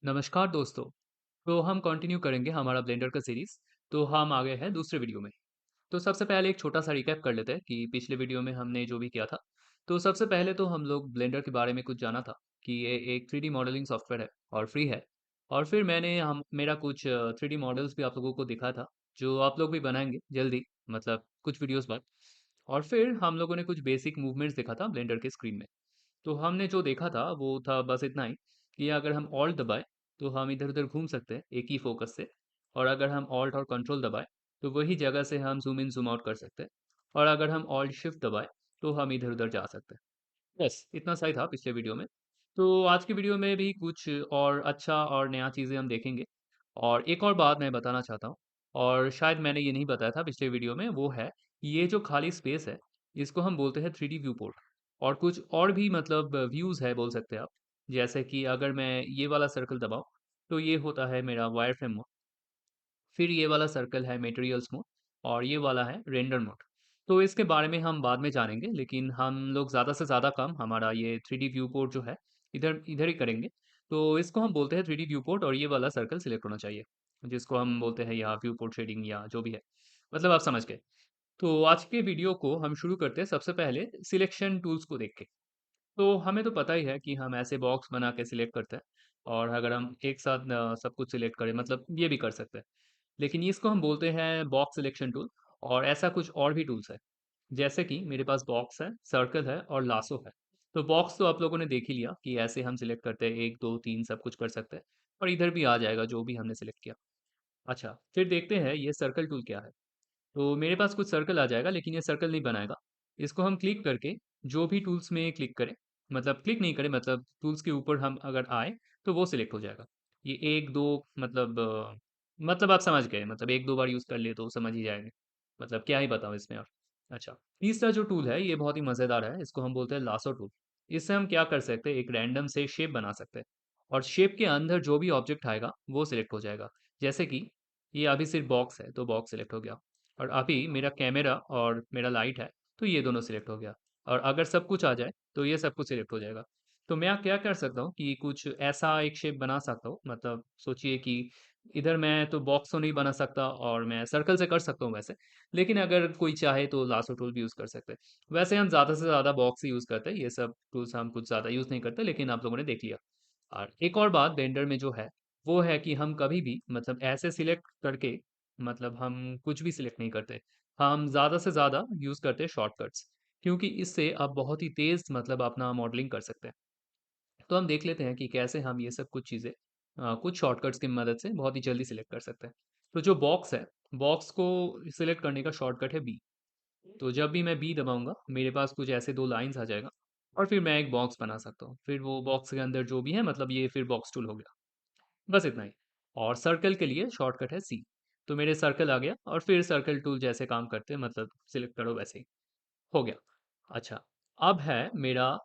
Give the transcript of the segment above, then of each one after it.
नमस्कार दोस्तों। तो हम कंटिन्यू करेंगे हमारा ब्लेंडर का सीरीज़। तो हम आ गए हैं दूसरे वीडियो में। तो सबसे पहले एक छोटा-सा रिकैप कर लेते हैं कि पिछले वीडियो में हमने जो भी किया था। तो सबसे पहले तो हम लोग ब्लेंडर के बारे में कुछ जाना था कि ये एक 3D मॉडलिंग सॉफ्टवेयर है और फ्री है। और फिर मैंने हम मेरा कुछ 3D मॉडल्स भी आप लोगों को दिखा था, जो आप लोग भी बनाएँगे जल्दी, मतलब कुछ वीडियोज़ बाद। और फिर हम लोगों ने कुछ बेसिक मूवमेंट्स देखा था ब्लेंडर के स्क्रीन में। तो हमने जो देखा था वो था बस इतना ही कि अगर हम ऑल्ट दबाएँ तो हम इधर-उधर घूम सकते हैं एक ही फ़ोकस से, और अगर हम ऑल्ट और कंट्रोल दबाएँ तो वही जगह से हम ज़ूम इन ज़ूम आउट कर सकते हैं, और अगर हम ऑल्ट शिफ्ट दबाएँ तो हम इधर-उधर जा सकते हैं। बस इतना सा ही था पिछले वीडियो में। तो आज की वीडियो में भी कुछ और अच्छा और नया चीज़ें हम देखेंगे। और एक और बात मैं बताना चाहता हूँ, और शायद मैंने ये नहीं बताया था पिछले वीडियो में, वो है कि ये जो खाली स्पेस है, इसको हम बोलते हैं 3D व्यू पोर्ट। और कुछ और भी मतलब व्यूज़ है बोल सकते हैं आप। जैसे कि अगर मैं ये वाला सर्कल दबाऊँ, तो ये होता है मेरा वायरफ्रेम मोड। फिर ये वाला सर्कल है मटेरियल्स मोड, और ये वाला है रेंडर मोड। तो इसके बारे में हम बाद में जानेंगे, लेकिन हम लोग ज़्यादा से ज़्यादा काम हमारा ये 3D व्यू पोर्ट जो है, इधर इधर ही करेंगे। तो इसको हम बोलते हैं 3D व्यू पोर्ट, और ये वाला सर्कल सिलेक्ट होना चाहिए, जिसको हम बोलते हैं या व्यू पोर्ट शेडिंग या जो भी है। मतलब आप समझ गए। तो आज के वीडियो को हम शुरू करते हैं सबसे पहले सिलेक्शन टूल्स को देख के। तो हमें तो पता ही है कि हम ऐसे बॉक्स बना के सिलेक्ट करते हैं, और अगर हम एक साथ सब कुछ सिलेक्ट करें, मतलब ये भी कर सकते हैं। लेकिन इसको हम बोलते हैं बॉक्स सिलेक्शन टूल, और ऐसा कुछ और भी टूल्स है। जैसे कि मेरे पास बॉक्स है, सर्कल है और लासो है। तो बॉक्स तो आप लोगों ने देख ही लिया कि ऐसे हम सिलेक्ट करते हैं, 1, 2, 3 सब कुछ कर सकते हैं, और इधर भी आ जाएगा जो भी हमने सिलेक्ट किया। अच्छा, फिर देखते हैं ये सर्कल टूल क्या है। तो मेरे पास कुछ सर्कल आ जाएगा, लेकिन ये सर्कल नहीं बनाएगा। इसको हम क्लिक करके जो भी टूल्स में क्लिक करें, मतलब क्लिक नहीं करें, मतलब टूल्स के ऊपर हम अगर आए तो वो सिलेक्ट हो जाएगा। ये 1-2 मतलब मतलब आप समझ गए, मतलब 1-2 बार यूज़ कर लिए तो समझ ही जाएँगे। मतलब क्या ही बताऊँ इसमें और। अच्छा, तीसरा जो टूल है ये बहुत ही मज़ेदार है, इसको हम बोलते हैं लासो टूल। इससे हम क्या कर सकते हैं, एक रैंडम से शेप बना सकते हैं, और शेप के अंदर जो भी ऑब्जेक्ट आएगा वो सिलेक्ट हो जाएगा। जैसे कि ये अभी सिर्फ़ बॉक्स है, तो बॉक्स सिलेक्ट हो गया। और अभी मेरा कैमरा और मेरा लाइट है, तो ये दोनों सिलेक्ट हो गया। और अगर सब कुछ आ जाए, तो ये सब कुछ सिलेक्ट हो जाएगा। तो मैं क्या कर सकता हूँ कि कुछ ऐसा एक शेप बना सकता हूँ, मतलब सोचिए कि इधर मैं तो बॉक्स तो नहीं बना सकता, और मैं सर्कल से कर सकता हूँ वैसे, लेकिन अगर कोई चाहे तो लासो टूल भी यूज़ कर सकते हैं। वैसे हम ज़्यादा से ज़्यादा बॉक्स ही यूज़ करते हैं, ये सब टूल्स हम कुछ ज़्यादा यूज़ नहीं करते, लेकिन आप लोगों ने देख लिया। और एक और बात ब्लेंडर में जो है, वो है कि हम कभी भी मतलब ऐसे सिलेक्ट करके, मतलब हम कुछ भी सिलेक्ट नहीं करते। हम ज़्यादा से ज़्यादा यूज़ करते हैं शॉर्टकट्स, क्योंकि इससे आप बहुत ही तेज़ मतलब अपना मॉडलिंग कर सकते हैं। तो हम देख लेते हैं कि कैसे हम ये सब कुछ चीज़ें कुछ शॉर्टकट्स की मदद से बहुत ही जल्दी सिलेक्ट कर सकते हैं। तो जो बॉक्स है, बॉक्स को सिलेक्ट करने का शॉर्टकट है बी। तो जब भी मैं बी दबाऊँगा, मेरे पास कुछ ऐसे 2 लाइन्स आ जाएगा, और फिर मैं एक बॉक्स बना सकता हूँ। फिर वो बॉक्स के अंदर जो भी है, मतलब ये फिर बॉक्स टूल हो गया। बस इतना ही। और सर्कल के लिए शॉर्टकट है सी। तो मेरे सर्कल आ गया, और फिर सर्कल टूल जैसे काम करते हैं, मतलब सिलेक्ट करो वैसे ही, हो गया। अच्छा, अब है मेरा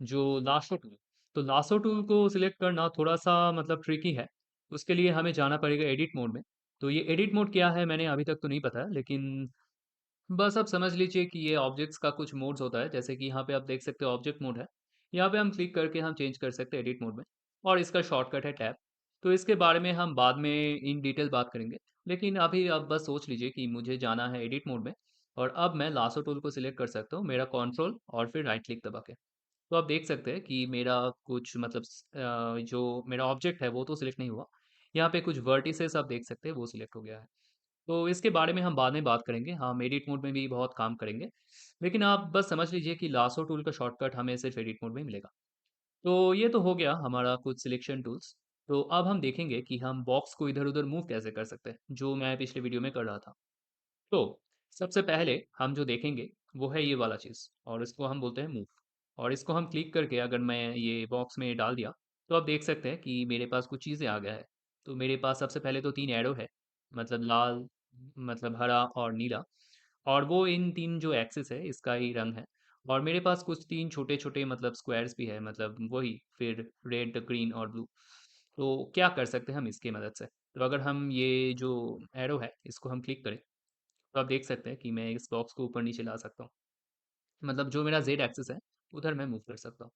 जो लासो टूल। तो लासो टूल को सिलेक्ट करना थोड़ा-सा मतलब ट्रिकी है। उसके लिए हमें जाना पड़ेगा एडिट मोड में। तो ये एडिट मोड क्या है मैंने अभी तक तो नहीं बताया, लेकिन बस आप समझ लीजिए कि ये ऑब्जेक्ट्स का कुछ मोड्स होता है, जैसे कि यहाँ पे आप देख सकते हो ऑब्जेक्ट मोड है। यहाँ पे हम क्लिक करके हम चेंज कर सकते हैं एडिट मोड में, और इसका शॉर्टकट है टैब। तो इसके बारे में हम बाद में इन डिटेल बात करेंगे। लेकिन अभी आप बस सोच लीजिए कि मुझे जाना है एडिट मोड में, और अब मैं लासो टूल को सिलेक्ट कर सकता हूँ, मेरा कंट्रोल और फिर राइट क्लिक दबा के। तो आप देख सकते हैं कि मेरा कुछ मतलब जो मेरा ऑब्जेक्ट है वो तो सिलेक्ट नहीं हुआ। यहाँ पे कुछ वर्टिसेस आप देख सकते हैं वो सिलेक्ट हो गया है। तो इसके बारे में हम बाद में बात करेंगे। हम एडिट मोड में भी बहुत काम करेंगे। लेकिन आप बस समझ लीजिए कि लासो टूल का शॉर्टकट हमें सिर्फ़ एडिट मोड में ही मिलेगा। तो ये तो हो गया हमारा कुछ सिलेक्शन टूल्स। तो अब हम देखेंगे कि हम बॉक्स को इधर-उधर मूव कैसे कर सकते हैं, जो मैं पिछले वीडियो में कर रहा था। तो सबसे पहले हम जो देखेंगे वो है ये वाला चीज़, और इसको हम बोलते हैं मूव। और इसको हम क्लिक करके अगर मैं ये बॉक्स में डाल दिया, तो आप देख सकते हैं कि मेरे पास कुछ चीज़ें आ गया है। तो मेरे पास सबसे पहले तो 3 एरो है, मतलब लाल, मतलब हरा और नीला, और वो इन 3 जो एक्सिस है इसका ही रंग है। और मेरे पास कुछ 3 छोटे-छोटे मतलब स्क्वायर्स भी है, मतलब वही फिर रेड, ग्रीन और ब्लू। तो क्या कर सकते हैं हम इसकी मदद से? तो अगर हम ये जो एरो है इसको हम क्लिक करें, तो आप देख सकते हैं कि मैं इस बॉक्स को ऊपर-नीचे ला सकता हूँ। मतलब जो मेरा ज़ेड एक्सिस है, उधर मैं मूव कर सकता हूँ।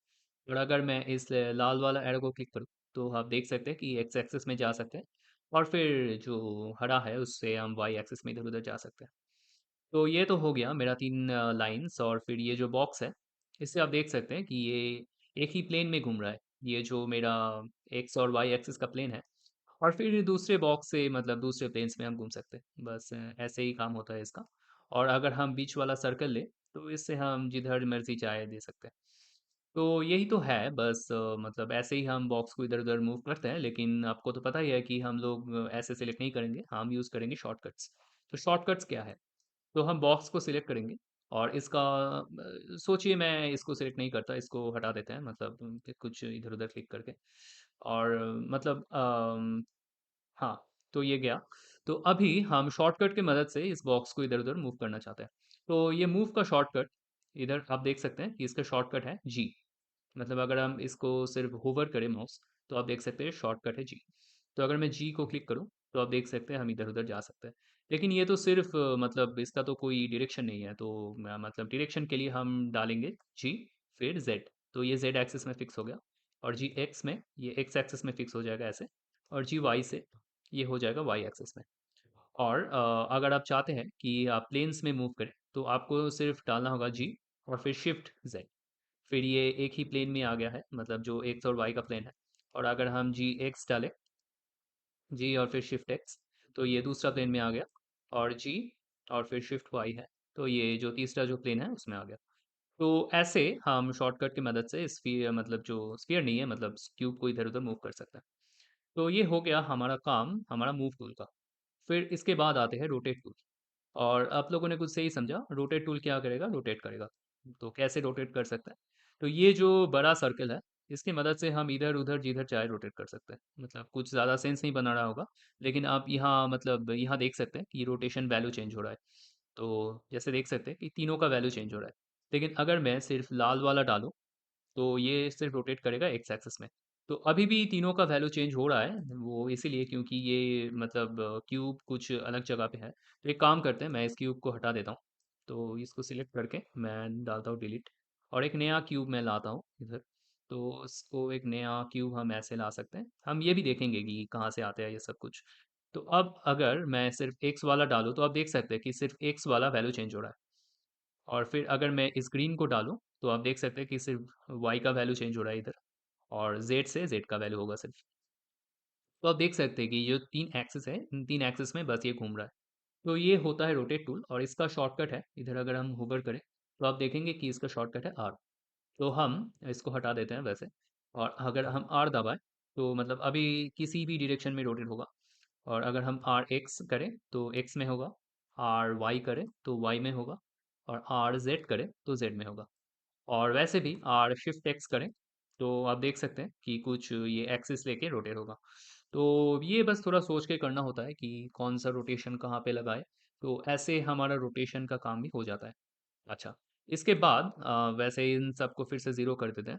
और अगर मैं इस लाल वाला एरो को क्लिक करूँ, तो आप देख सकते हैं कि एक्स एक्सिस में जा सकते हैं और फिर जो हरा है उससे हम वाई एक्सिस में इधर-उधर जा सकते हैं। तो ये तो हो गया मेरा 3 लाइन्स और फिर ये जो बॉक्स है, इससे आप देख सकते हैं कि ये एक ही प्लेन में घूम रहा है। ये जो मेरा एक्स और वाई एक्सिस का प्लेन है और फिर दूसरे बॉक्स से मतलब दूसरे प्लेन्स में हम घूम सकते हैं। बस ऐसे ही काम होता है इसका। और अगर हम बीच वाला सर्कल लें, तो इससे हम जिधर मर्ज़ी चाहे दे सकते हैं। तो यही तो है बस मतलब ऐसे ही हम बॉक्स को इधर-उधर मूव करते हैं, लेकिन आपको तो पता ही है कि हम लोग ऐसे सेलेक्ट नहीं करेंगे, हम यूज़ करेंगे शॉर्टकट्स। तो शॉर्टकट्स क्या है? तो हम बॉक्स को सिलेक्ट करेंगे और इसका सोचिए मैं इसको सिलेक्ट नहीं करता, इसको हटा देते हैं मतलब कुछ इधर-उधर क्लिक करके और मतलब हाँ, तो ये गया। तो अभी हम शॉर्टकट की मदद से इस बॉक्स को इधर-उधर मूव करना चाहते हैं। तो ये मूव का शॉर्टकट इधर आप देख सकते हैं कि इसका शॉर्टकट है जी। मतलब अगर हम इसको सिर्फ होवर करें माउस तो आप देख सकते हैं शॉर्टकट है जी। तो अगर मैं जी को क्लिक करूँ तो आप देख सकते हैं हम इधर-उधर जा सकते हैं। लेकिन ये तो सिर्फ मतलब इसका तो कोई डायरेक्शन नहीं है तो मतलब डायरेक्शन के लिए हम डालेंगे जी फिर ज़ेड। तो ये ज़ेड एक्सिस में फिक्स हो गया और जी एक्स में ये एक्स एक्सिस में फिक्स हो जाएगा ऐसे और जी वाई से ये हो जाएगा वाई एक्सिस में। और अगर आप चाहते हैं कि आप प्लेन्स में मूव करें तो आपको सिर्फ डालना होगा जी और फिर शिफ्ट ज़ेड। फिर ये एक ही प्लेन में आ गया है मतलब जो एक्स और वाई का प्लेन है और अगर हम जी एक्स डालें जी और फिर शिफ्ट एक्स तो ये दूसरा प्लेन में आ गया और जी और फिर शिफ्ट वाई है तो ये जो तीसरा जो प्लेन है उसमें आ गया। तो ऐसे हम शॉर्टकट की मदद से स्फीयर मतलब जो स्फीयर नहीं है मतलब क्यूब को इधर उधर मूव कर सकते हैं। तो ये हो गया हमारा काम हमारा मूव टूल का। फिर इसके बाद आते हैं रोटेट टूल। और आप लोगों ने कुछ सही समझा, रोटेट टूल क्या करेगा? रोटेट करेगा। तो कैसे रोटेट कर सकते हैं? तो ये जो बड़ा सर्कल है, इसकी मदद से हम इधर-उधर जिधर चाहे रोटेट कर सकते हैं। मतलब कुछ ज़्यादा सेंस नहीं बना रहा होगा, लेकिन आप यहाँ मतलब यहाँ देख सकते हैं कि रोटेशन वैल्यू चेंज हो रहा है। तो जैसे देख सकते हैं कि तीनों का वैल्यू चेंज हो रहा है। लेकिन अगर मैं सिर्फ लाल वाला डालूँ तो ये सिर्फ रोटेट करेगा एक्स एक्सिस में। तो अभी भी तीनों का वैल्यू चेंज हो रहा है, वो इसीलिए क्योंकि ये मतलब क्यूब कुछ अलग जगह पे है। तो एक काम करते हैं, मैं इस क्यूब को हटा देता हूँ। तो इसको सिलेक्ट करके मैं डालता हूँ डिलीट और एक नया क्यूब मैं लाता हूँ इधर। तो इसको एक नया क्यूब हम ऐसे ला सकते हैं। हम ये भी देखेंगे कि कहाँ से आता है ये सब कुछ। तो अब अगर मैं सिर्फ एक्स वाला डालूँ, तो आप देख सकते हैं कि सिर्फ एक्स वाला वैल्यू चेंज हो रहा है। और फिर अगर मैं इस ग्रीन को डालूँ, तो आप देख सकते हैं कि सिर्फ वाई का वैल्यू चेंज हो रहा है इधर और ज़ेड से ज़ेड का वैल्यू होगा सिर्फ। तो आप देख सकते हैं कि ये जो 3 एक्सिस है, इन 3 एक्सिस में बस ये घूम रहा है। तो ये होता है रोटेट टूल और इसका शॉर्टकट है, इधर अगर हम होवर करें, तो आप देखेंगे कि इसका शॉर्टकट है आर। तो हम इसको हटा देते हैं वैसे और अगर हम आर दबाएँ, तो मतलब अभी किसी भी डायरेक्शन में रोटेट होगा और अगर हम आर एक्स करें, तो एक्स में होगा, आर वाई करें, तो वाई में होगा और आर ज़ेड करें, तो ज़ेड में होगा। और वैसे भी आर शिफ्ट एक्स करें तो आप देख सकते हैं कि कुछ ये एक्सिस लेके रोटेट होगा। तो ये बस थोड़ा सोच के करना होता है कि कौन सा रोटेशन कहाँ पे लगाए, तो ऐसे हमारा रोटेशन का काम भी हो जाता है। अच्छा, इसके बाद वैसे इन सबको फिर से ज़ीरो कर देते हैं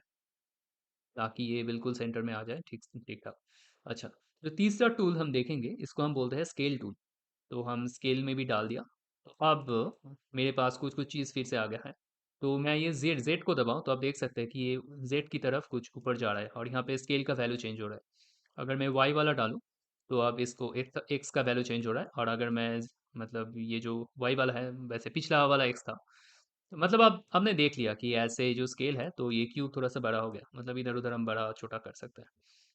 ताकि ये बिल्कुल सेंटर में आ जाए ठीक-ठाक। अच्छा, जो तीसरा टूल हम देखेंगे इसको हम बोलते हैं स्केल टूल। तो हम स्केल में भी डाल दिया। तो अब मेरे पास कुछ-कुछ चीज़ फिर से आ गया है। तो मैं ये ज़ेड ज़ेड को दबाऊँ तो आप देख सकते हैं कि ये ज़ेड की तरफ कुछ ऊपर जा रहा है और यहाँ पे स्केल का वैल्यू चेंज हो रहा है। अगर मैं वाई वाला डालूँ तो अब इसको एक्स का वैल्यू चेंज हो रहा है और अगर मैं मतलब ये जो वाई वाला है वैसे पिछला वाला एक्स था। तो मतलब अब हमने देख लिया कि ऐसे जो स्केल है तो ये क्यूब थोड़ा-सा बड़ा हो गया। मतलब इधर-उधर हम बड़ा-छोटा कर सकते हैं।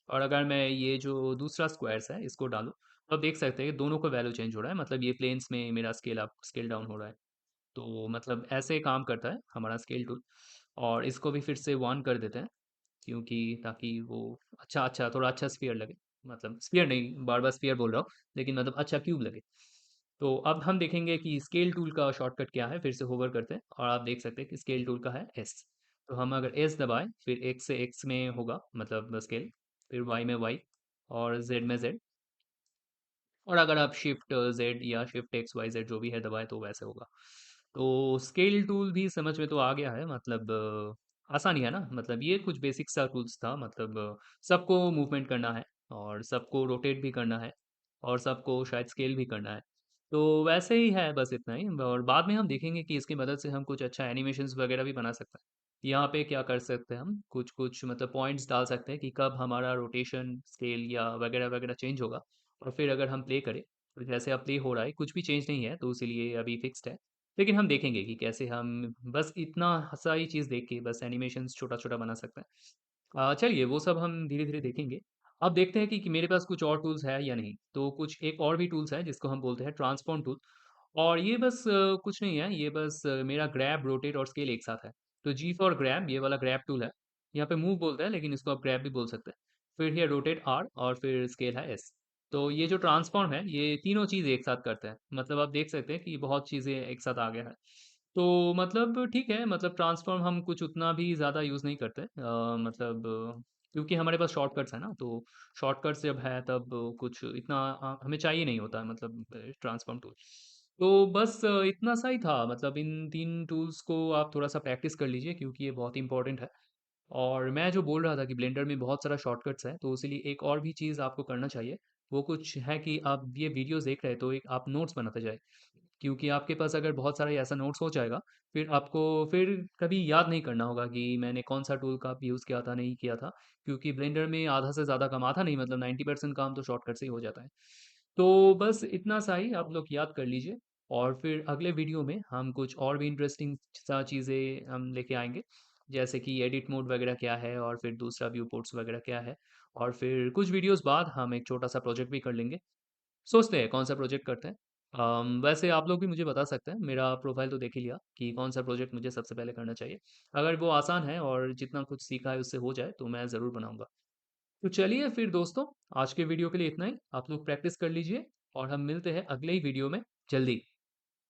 और अगर मैं ये जो दूसरा स्क्वायर्स है इसको डालूँ तो आप देख सकते हैं कि दोनों का वैल्यू चेंज हो रहा है मतलब ये प्लेन्स में मेरा स्केल अप स्केल डाउन हो रहा है। तो मतलब ऐसे काम करता है हमारा स्केल टूल और इसको भी फिर से 1 कर देते हैं क्योंकि ताकि वो अच्छा थोड़ा अच्छा स्फीयर लगे। मतलब स्फीयर नहीं बार-बार स्फीयर बोल रहा हूँ लेकिन मतलब अच्छा क्यूब लगे। तो अब हम देखेंगे कि स्केल टूल का शॉर्टकट क्या है फिर से होवर करते हैं और आप देख सकते हैं कि स्केल टूल का है एस। तो हम अगर एस दबाएं फिर एक्स से एक्स में होगा मतलब स्केल फिर वाई में वाई और जेड में जेड और अगर आप शिफ्ट ज़ेड या शिफ्ट एक्स वाई ज़ेड जो भी है दबाएँ तो वैसे होगा। तो स्केल टूल भी समझ में तो आ गया है मतलब आसान ही है ना? मतलब ये कुछ बेसिक सा टूल्स था मतलब सबको मूवमेंट करना है और सबको रोटेट भी करना है और सबको शायद स्केल भी करना है। तो वैसे ही है बस इतना ही और बाद में हम देखेंगे कि इसकी मदद से हम कुछ अच्छा एनिमेशंस वगैरह भी बना सकते हैं। यहाँ पे क्या कर सकते हैं हम, कुछ-कुछ मतलब पॉइंट्स डाल सकते हैं कि कब हमारा रोटेशन, स्केल या वगैरह-वगैरह चेंज होगा और फिर अगर हम प्ले करें, तो जैसे अब प्ले हो रहा है, कुछ भी चेंज नहीं है, तो इसीलिए अभी फिक्स्ड है। लेकिन हम देखेंगे कि कैसे हम बस इतना सा ही चीज़ देख के बस एनिमेशंस छोटा-छोटा बना सकते हैं। चलिए वो सब हम धीरे-धीरे देखेंगे। अब देखते हैं कि मेरे पास कुछ और टूल्स है या नहीं। तो कुछ एक और भी टूल्स है जिसको हम बोलते हैं ट्रांसफॉर्म टूल और ये बस कुछ नहीं है, ये बस मेरा ग्रैब, रोटेट और स्केल एक साथ है। तो जी फॉर ग्रैब ये वाला ग्रैब टूल है। यहाँ पे मूव बोलते हैं लेकिन इसको आप ग्रैब भी बोल सकते हैं। फिर ये रोटेट आर और फिर स्केल है एस। तो ये जो ट्रांसफॉर्म है ये तीनों चीज़ एक साथ करते हैं। मतलब आप देख सकते हैं कि बहुत चीज़ें एक साथ आ गया है। तो मतलब ठीक है, मतलब ट्रांसफ़ॉर्म हम कुछ उतना भी ज़्यादा यूज़ नहीं करते मतलब क्योंकि हमारे पास शॉर्टकट्स हैं ना, तो शॉर्टकट्स जब है तब कुछ इतना हमें चाहिए नहीं होता है मतलब ट्रांसफ़ॉर्म टूल। तो बस इतना सा ही था मतलब इन 3 टूल्स को आप थोड़ा-सा प्रैक्टिस कर लीजिए क्योंकि ये बहुत इम्पोर्टेंट है। और मैं जो बोल रहा था कि ब्लेंडर में बहुत सारा शॉर्टकट्स है, तो इसीलिए एक और भी चीज़ आपको करना चाहिए। वो कुछ है कि आप ये वीडियोज़ देख रहे हैं तो एक आप नोट्स बनाते जाइए। क्योंकि आपके पास अगर बहुत सारा ऐसा नोट्स हो जाएगा, फिर आपको फिर कभी याद नहीं करना होगा कि मैंने कौन-सा टूल कब यूज़ किया था, नहीं किया था। क्योंकि ब्लेंडर में आधा से ज़्यादा काम आता नहीं मतलब 90% काम तो शॉर्टकट से ही हो जाता है। तो बस इतना सा ही आप लोग याद कर लीजिए और फिर अगले वीडियो में हम कुछ और भी इंटरेस्टिंग सा चीज़ें हम लेके आएँगे। जैसे कि एडिट मोड वगैरह क्या है और फिर दूसरा व्यू पोर्ट्स वगैरह क्या है और फिर कुछ वीडियोज़ बाद हम एक छोटा-सा प्रोजेक्ट भी कर लेंगे। सोचते हैं कौन-सा प्रोजेक्ट करते हैं। वैसे आप लोग भी मुझे बता सकते हैं, मेरा प्रोफ़ाइल तो देख ही लिया कि कौन-सा प्रोजेक्ट मुझे सबसे पहले करना चाहिए। अगर वो आसान है और जितना कुछ सीखा है उससे हो जाए, तो मैं ज़रूर बनाऊँगा। तो चलिए फिर दोस्तों, आज के वीडियो के लिए इतना ही। आप लोग प्रैक्टिस कर लीजिए और हम मिलते हैं अगले ही वीडियो में जल्दी।